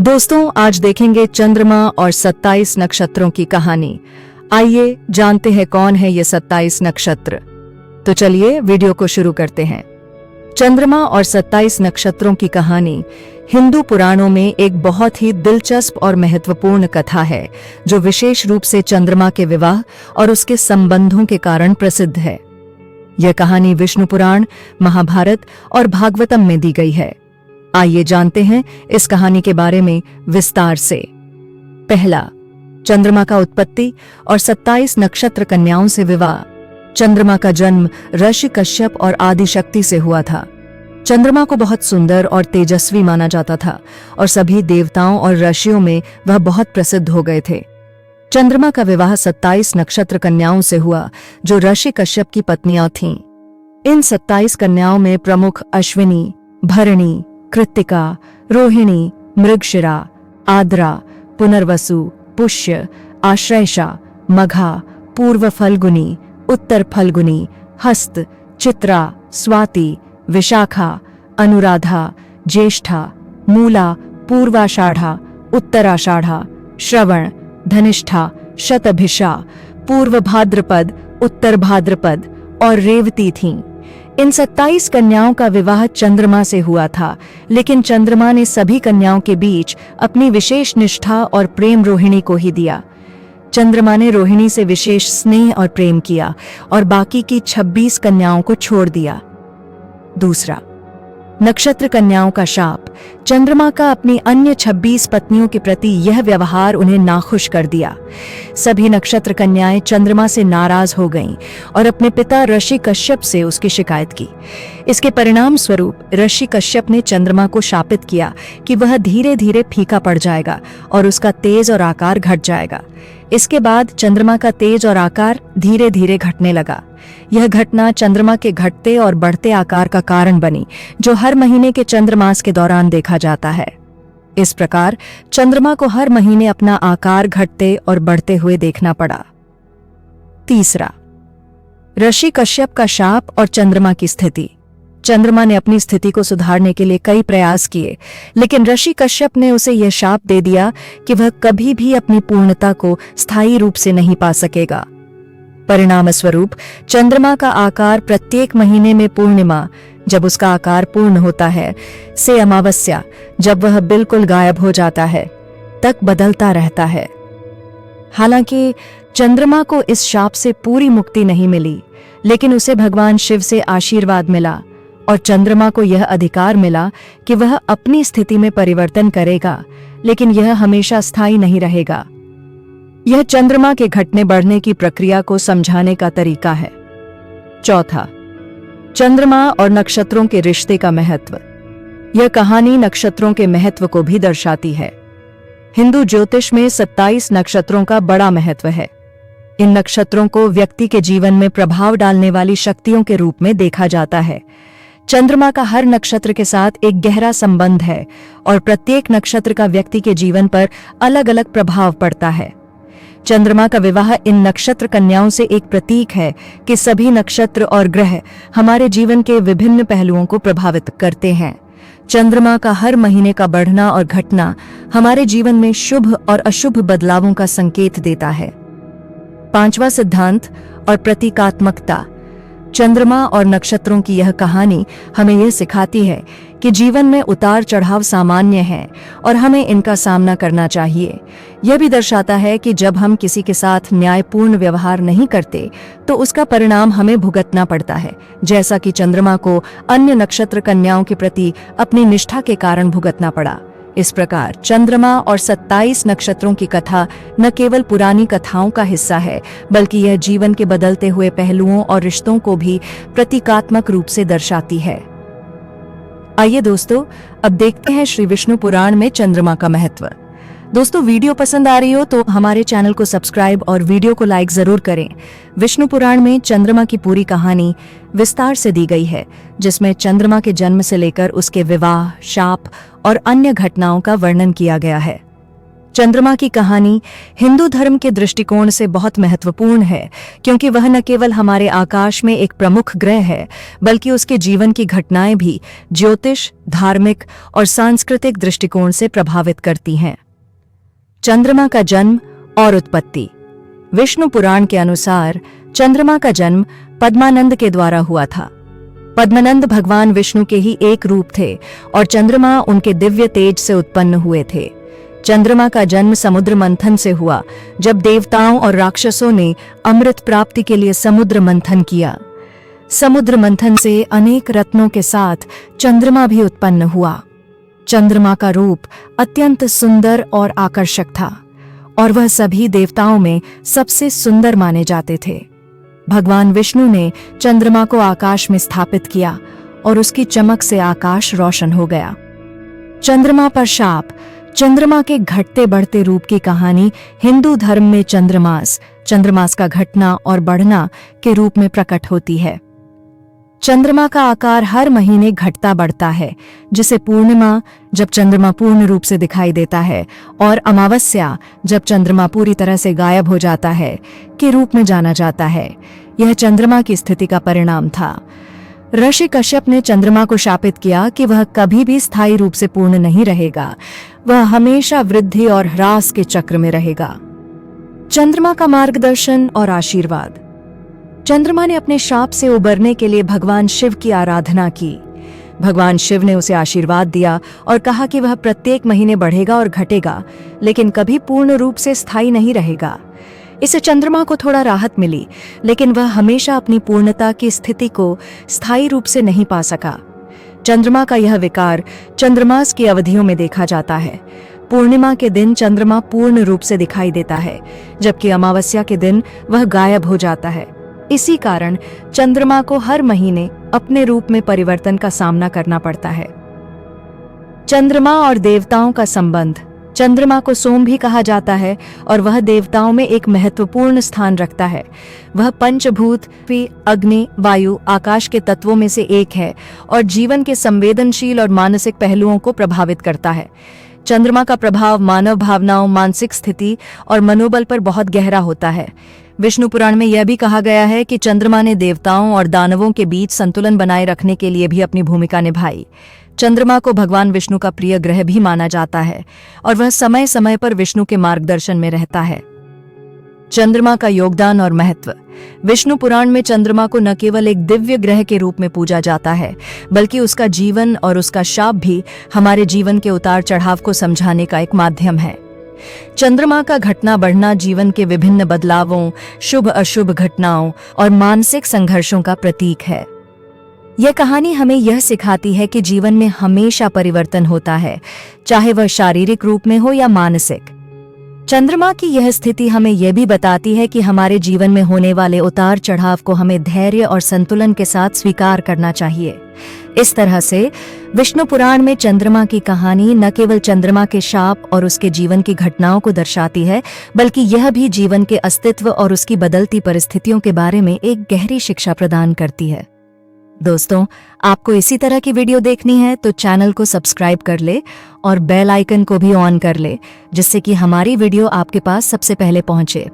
दोस्तों, आज देखेंगे चंद्रमा और 27 नक्षत्रों की कहानी। आइए जानते हैं कौन है ये 27 नक्षत्र। तो चलिए वीडियो को शुरू करते हैं। चंद्रमा और 27 नक्षत्रों की कहानी हिंदू पुराणों में एक बहुत ही दिलचस्प और महत्वपूर्ण कथा है, जो विशेष रूप से चंद्रमा के विवाह और उसके संबंधों के कारण प्रसिद्ध है। यह कहानी विष्णु पुराण, महाभारत और भागवतम में दी गई है। आइए जानते हैं इस कहानी के बारे में विस्तार से। पहला, चंद्रमा का उत्पत्ति और 27 नक्षत्र कन्याओं से विवाह। चंद्रमा का जन्म ऋषि कश्यप और आदिशक्ति से हुआ था। चंद्रमा को बहुत सुंदर और तेजस्वी माना जाता था और सभी देवताओं और ऋषियों में वह बहुत प्रसिद्ध हो गए थे। चंद्रमा का विवाह 27 नक्षत्र कन्याओं से हुआ, जो ऋषि कश्यप की पत्नियां थीं। इन 27 कन्याओं में प्रमुख अश्विनी, भरणी, कृत्तिका, रोहिणी, मृगशिरा, आद्रा, पुनर्वसु, पुष्य, आश्लेषा, मघा, पूर्व फल्गुनी, उत्तर फल्गुनी, हस्त, चित्रा, स्वाति, विशाखा, अनुराधा, ज्येष्ठा, मूला, पूर्वाषाढ़ा, उत्तराषाढ़ा, श्रवण, धनिष्ठा, शतभिषा, पूर्व भाद्रपद, उत्तर भाद्रपद और रेवती थीं। इन 27 कन्याओं का विवाह चंद्रमा से हुआ था, लेकिन चंद्रमा ने सभी कन्याओं के बीच अपनी विशेष निष्ठा और प्रेम रोहिणी को ही दिया। चंद्रमा ने रोहिणी से विशेष स्नेह और प्रेम किया और बाकी की 26 कन्याओं को छोड़ दिया। दूसरा, नक्षत्र कन्याओं का शाप। चंद्रमा का अपनी अन्य 26 पत्नियों के प्रति यह व्यवहार उन्हें नाखुश कर दिया। सभी नक्षत्र कन्याएं चंद्रमा से नाराज हो गईं और अपने पिता ऋषि कश्यप से उसकी शिकायत की। इसके परिणाम स्वरूप ऋषि कश्यप ने चंद्रमा को शापित किया कि वह धीरे धीरे फीका पड़ जाएगा और उसका तेज और आकार घट जाएगा। इसके बाद चंद्रमा का तेज और आकार धीरे धीरे घटने लगा। यह घटना चंद्रमा के घटते और बढ़ते आकार का कारण बनी, जो हर महीने के चंद्रमास के दौरान देखा जाता है। इस प्रकार चंद्रमा को हर महीने अपना आकार घटते और बढ़ते हुए देखना पड़ा। तीसरा, ऋषि कश्यप का शाप और चंद्रमा की स्थिति। चंद्रमा ने अपनी स्थिति को सुधारने के लिए कई प्रयास किए, लेकिन ऋषि कश्यप ने उसे यह शाप दे दिया कि वह कभी भी अपनी पूर्णता को स्थायी रूप से नहीं पा सकेगा। परिणाम स्वरूप चंद्रमा का आकार प्रत्येक महीने में पूर्णिमा, जब उसका आकार पूर्ण होता है, से अमावस्या, जब वह बिल्कुल गायब हो जाता है, तक बदलता रहता है। हालांकि चंद्रमा को इस शाप से पूरी मुक्ति नहीं मिली, लेकिन उसे भगवान शिव से आशीर्वाद मिला और चंद्रमा को यह अधिकार मिला कि वह अपनी स्थिति में परिवर्तन करेगा, लेकिन यह हमेशा स्थायी नहीं रहेगा। यह चंद्रमा के घटने बढ़ने की प्रक्रिया को समझाने का तरीका है। चौथा, चंद्रमा और नक्षत्रों के रिश्ते का महत्व। यह कहानी नक्षत्रों के महत्व को भी दर्शाती है। हिंदू ज्योतिष में 27 नक्षत्रों का बड़ा महत्व है। इन नक्षत्रों को व्यक्ति के जीवन में प्रभाव डालने वाली शक्तियों के रूप में देखा जाता है। चंद्रमा का हर नक्षत्र के साथ एक गहरा संबंध है और प्रत्येक नक्षत्र का व्यक्ति के जीवन पर अलग अलग प्रभाव पड़ता है। चंद्रमा का विवाह इन नक्षत्र कन्याओं से एक प्रतीक है कि सभी नक्षत्र और ग्रह हमारे जीवन के विभिन्न पहलुओं को प्रभावित करते हैं। चंद्रमा का हर महीने का बढ़ना और घटना हमारे जीवन में शुभ और अशुभ बदलावों का संकेत देता है। पांचवा सिद्धांत और प्रतीकात्मकता। चंद्रमा और नक्षत्रों की यह कहानी हमें यह सिखाती है कि जीवन में उतार चढ़ाव सामान्य है और हमें इनका सामना करना चाहिए। यह भी दर्शाता है कि जब हम किसी के साथ न्यायपूर्ण व्यवहार नहीं करते, तो उसका परिणाम हमें भुगतना पड़ता है, जैसा कि चंद्रमा को अन्य नक्षत्र कन्याओं के प्रति अपनी निष्ठा के कारण भुगतना पड़ा। इस प्रकार चंद्रमा और 27 नक्षत्रों की कथा न केवल पुरानी कथाओं का हिस्सा है, बल्कि यह जीवन के बदलते हुए पहलुओं और रिश्तों को भी प्रतीकात्मक रूप से दर्शाती है। आइए दोस्तों, अब देखते हैं श्री विष्णु पुराण में चंद्रमा का महत्व। दोस्तों, वीडियो पसंद आ रही हो तो हमारे चैनल को सब्सक्राइब और वीडियो को लाइक जरूर करें। विष्णु पुराण में चंद्रमा की पूरी कहानी विस्तार से दी गई है, जिसमें चंद्रमा के जन्म से लेकर उसके विवाह, शाप और अन्य घटनाओं का वर्णन किया गया है। चंद्रमा की कहानी हिंदू धर्म के दृष्टिकोण से बहुत महत्वपूर्ण है, क्योंकि वह न केवल हमारे आकाश में एक प्रमुख ग्रह है, बल्कि उसके जीवन की घटनाएं भी ज्योतिष, धार्मिक और सांस्कृतिक दृष्टिकोण से प्रभावित करती हैं। चंद्रमा का जन्म और उत्पत्ति। विष्णु पुराण के अनुसार चंद्रमा का जन्म पद्मानंद के द्वारा हुआ था। पद्मानंद भगवान विष्णु के ही एक रूप थे और चंद्रमा उनके दिव्य तेज से उत्पन्न हुए थे। चंद्रमा का जन्म समुद्र मंथन से हुआ, जब देवताओं और राक्षसों ने अमृत प्राप्ति के लिए समुद्र मंथन किया। समुद्र मंथन से अनेक रत्नों के साथ चंद्रमा भी उत्पन्न हुआ। चंद्रमा का रूप अत्यंत सुंदर और आकर्षक था और वह सभी देवताओं में सबसे सुंदर माने जाते थे। भगवान विष्णु ने चंद्रमा को आकाश में स्थापित किया और उसकी चमक से आकाश रोशन हो गया। चंद्रमा पर शाप। चंद्रमा के घटते बढ़ते रूप की कहानी हिंदू धर्म में चंद्रमास का घटना और बढ़ना के रूप में प्रकट होती है। चंद्रमा का आकार हर महीने घटता बढ़ता है, जिसे पूर्णिमा, जब चंद्रमा पूर्ण रूप से दिखाई देता है, और अमावस्या, जब चंद्रमा पूरी तरह से गायब हो जाता है, के रूप में जाना जाता है। यह चंद्रमा की स्थिति का परिणाम था। ऋषि कश्यप ने चंद्रमा को शापित किया कि वह कभी भी स्थायी रूप से पूर्ण नहीं रहेगा, वह हमेशा वृद्धि और ह्रास के चक्र में रहेगा। चंद्रमा का मार्गदर्शन और आशीर्वाद। चंद्रमा ने अपने शाप से उबरने के लिए भगवान शिव की आराधना की। भगवान शिव ने उसे आशीर्वाद दिया और कहा कि वह प्रत्येक महीने बढ़ेगा और घटेगा, लेकिन कभी पूर्ण रूप से स्थायी नहीं रहेगा। इससे चंद्रमा को थोड़ा राहत मिली, लेकिन वह हमेशा अपनी पूर्णता की स्थिति को स्थायी रूप से नहीं पा सका। चंद्रमा का यह विकार चंद्रमास की अवधियों में देखा जाता है। पूर्णिमा के दिन चंद्रमा पूर्ण रूप से दिखाई देता है, जबकि अमावस्या के दिन वह गायब हो जाता है। इसी कारण चंद्रमा को हर महीने अपने रूप में परिवर्तन का सामना करना पड़ता है। चंद्रमा और देवताओं का संबंध। चंद्रमा को सोम भी कहा जाता है और वह देवताओं में एक महत्वपूर्ण स्थान रखता है। वह पंचभूत पृथ्वी, अग्नि, वायु, आकाश के तत्वों में से एक है और जीवन के संवेदनशील और मानसिक पहलुओं को प्रभावित करता है। चंद्रमा का प्रभाव मानव भावनाओं, मानसिक स्थिति और मनोबल पर बहुत गहरा होता है। विष्णु पुराण में यह भी कहा गया है कि चंद्रमा ने देवताओं और दानवों के बीच संतुलन बनाए रखने के लिए भी अपनी भूमिका निभाई। चंद्रमा को भगवान विष्णु का प्रिय ग्रह भी माना जाता है और वह समय समय पर विष्णु के मार्गदर्शन में रहता है। चंद्रमा का योगदान और महत्व। विष्णु पुराण में चंद्रमा को न केवल एक दिव्य ग्रह के रूप में पूजा जाता है, बल्कि उसका जीवन और उसका शाप भी हमारे जीवन के उतार चढ़ाव को समझाने का एक माध्यम है। चंद्रमा का घटना बढ़ना जीवन के विभिन्न बदलावों, शुभ अशुभ घटनाओं और मानसिक संघर्षों का प्रतीक है। यह कहानी हमें यह सिखाती है कि जीवन में हमेशा परिवर्तन होता है, चाहे वह शारीरिक रूप में हो या मानसिक। चंद्रमा की यह स्थिति हमें यह भी बताती है कि हमारे जीवन में होने वाले उतार चढ़ाव को हमें धैर्य और संतुलन के साथ स्वीकार करना चाहिए। इस तरह से विष्णु पुराण में चंद्रमा की कहानी न केवल चंद्रमा के शाप और उसके जीवन की घटनाओं को दर्शाती है, बल्कि यह भी जीवन के अस्तित्व और उसकी बदलती परिस्थितियों के बारे में एक गहरी शिक्षा प्रदान करती है। दोस्तों, आपको इसी तरह की वीडियो देखनी है तो चैनल को सब्सक्राइब कर ले और बेल आइकन को भी ऑन कर ले, जिससे कि हमारी वीडियो आपके पास सबसे पहले पहुंचे।